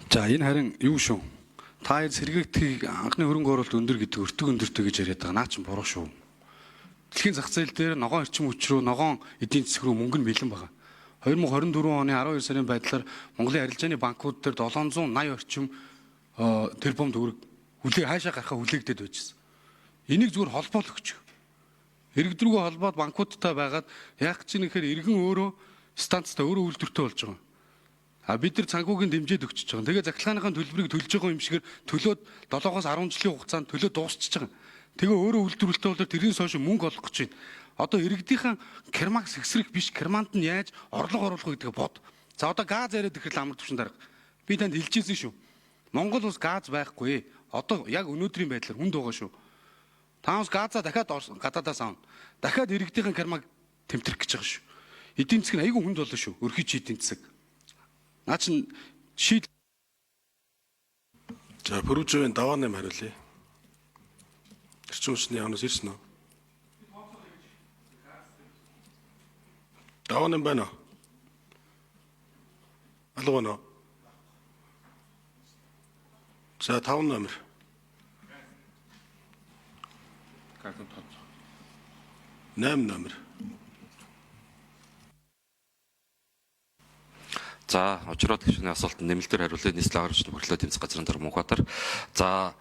За энэ харин юу шүү? Та сэргийгдхийг анхны хөрөнгө оруулалт өндөр гэдэг өртөг өндөртэй гэж яриад байгаа. Наа чинь буруу шүү. Дэлхийн зах зээл дээр ногоон эрчим хүч рүү, ногоон эдийн засаг руу мөнгө нь бэлэн байгаа. 2024 оны 12 сарын байдлаар Монголын арилжааны банкуд дээр 780 орчим тэрбум төгрөг хүлээ хаашаа гарахаа хүлээгдээд байжсэн. Энийг зүгээр холбоол өгч. Иргэдрүүгөө холбоод банкудтай байгаад яах гэж нэхэр иргэн өөрөө станцтай өөрөө үйлдвэртэй болж байгаа. Бид нар цанхуугийн дэмжээд өгчөж байгаа. Тэгээ захиргааныхаа төлбөрийг төлж байгаа юм шигээр төлөөд 7-оос 10 жилийн хугацаанд төлөө дуусчихж байгаа. Тэгээ өөрөө үйлдвэрлэлтэй болоод тэрнээс хойш мөнгө олох гэж байна. Одоо иргэдийнхэн кермакс хэсрэх биш, керманд нь яаж орлого оруулах вэ гэдгээ бод. За одоо газ яриад ирэхэл амар төвшин дарга. Би танд хэлчихсэн шүү. Монгол улс газ байхгүй. Одоо яг өнөөдрийн байдлаар хүнд байгаа шүү. Таамс газаа дахиад гадаадаас аавна. Дахиад иргэдийнхэн кермак тэмтрэх гэж байгаа шүү. Эдийн засаг нь айгүй хүнд болно шүү. Өрхий чи эдийн засаг. Наа чин шийд. За Пүрүжийн даваа нэм хариулъя. Эрчим хүчний яамнаас ирсэн үү? Даваа нэм байна уу? Алуу байна уу? За 5 номер. Карт тод. 8 номер. За очроод гişний асуултанд нэмэлтээр хариулъя. Нийслэл агаар хүчний хөрлөө тэмцэх газрын дараа Мөнхбаатар. За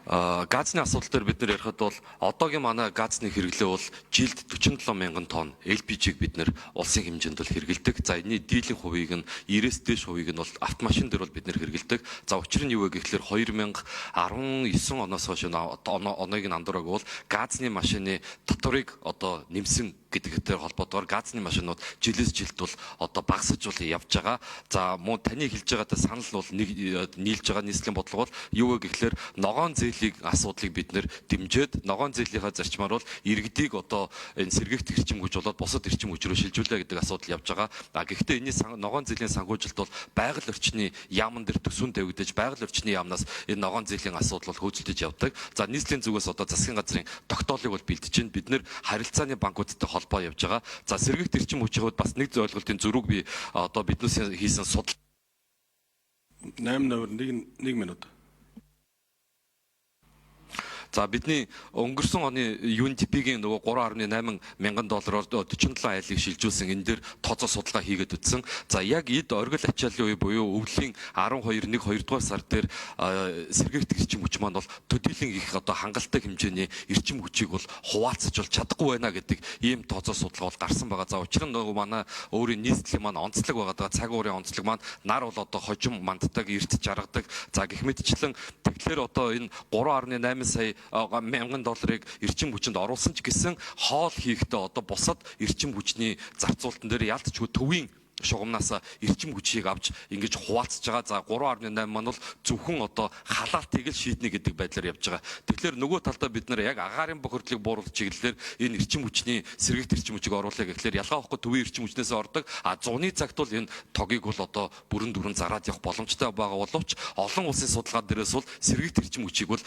газны асуудал дээр бид нар ярихад бол одоогийн манай газны хэрэглээ бол жилд 47 мянган тонн LPG-г бид нар улсын хэмжээнд бол хэрэгэлдэг. За энэний дийлэн хувийг нь 90-с дээш хувийг нь бол автомашин дээр бол бид нар хэрэгэлдэг. За учир нь юу вэ гэхлээр 2019 оноос хойш оноог нь андуураг бол газны машины татварыг одоо нэмсэн гэдэгтэй холбоотойгоор газны машинууд жилээс жилд бол одоо багасж бол явж байгаа. За мөн таны хэлж байгаатай санал бол нийлж байгаа нийслэлийн бодлого бол юу вэ гэхлээр ногоон зээлийн асуудлыг бид нэр дэмжиж ногоон зээлийнхаа зарчмаар бол иргэдийг одоо энэ сэргийгт эрчим хүч болоод бусад эрчим хүч рүү шилжүүлээ гэдэг асуудал явж байгаа. Гэхдээ энэний ногоон зээлийн санхүүжилт бол байгаль орчны яамн дээр төсвөн тавигдаж байгаль орчны яамнаас энэ ногоон зээлийн асуудал бол хөөцөлдөж явдаг. За нийслэлийн зүгээс одоо засгийн газрын тогтоолыг бол бэлдэж байна. Бид нэр харилцааны банкудтай холбоо явж байгаа. За сэргийгт эрчим хүчийн хувьд бас нэг ойлголтын зөрүүг би одоо биднээс хийсэн судал 8 номер 1 минут. За бидний өнгөрсөн оны UNDP-гийн нөгөө 3.8 мянган доллараар 47 айлыг шилжүүлсэн энэ дээр тооцоо судалгаа хийгээд үтсэн. За яг эд оргил ачааллын үе буюу өвлийн 12-1-2 дугаар сар дээр сэргийгт эрчим хүч маань бол төдийлөн их одоо хангалттай хэмжээний эрчим хүчийг бол хуваалцаж бол чадахгүй байна гэдэг ийм тооцоо судалгаа бол гарсан байгаа. За учир нь нөгөө манай өөрийн нийслэлийн маань онцлог байгаа. Цаг уурын онцлог маань нар бол одоо хожим манддаг, эрт жаргадаг. За гэх мэтчлэн тэгэхээр одоо энэ 3.8 сая мянган долларыг эрчим хүчинд оруулсан ч гэсэн хоол хийхдээ одоо бусад эрчим хүчний зарцуулалтан дээр ялцчгүй төвийн шугамнаас эрчим хүчийг авч ингэж хуваалцж байгаа. За 3.8 маань бол зөвхөн одоо халаалтыг л шийднэ гэдэг байдлаар явж байгаа. Тэгэхээр нөгөө талдаа бид нар яг агаарын бохирдлыг бууруулах чиглэлээр энэ эрчим хүчний сэргийгт эрчим хүчийг оруулах гэхлээр ялгаа авахгүй төвийн эрчим хүчнээс ордог. Зуны цагт бол энэ тогийг бол одоо бүрэн зараад явах боломжтой байгаа боловч олон улсын судалгаа дээрээс бол сэргийгт эрчим хүчийг бол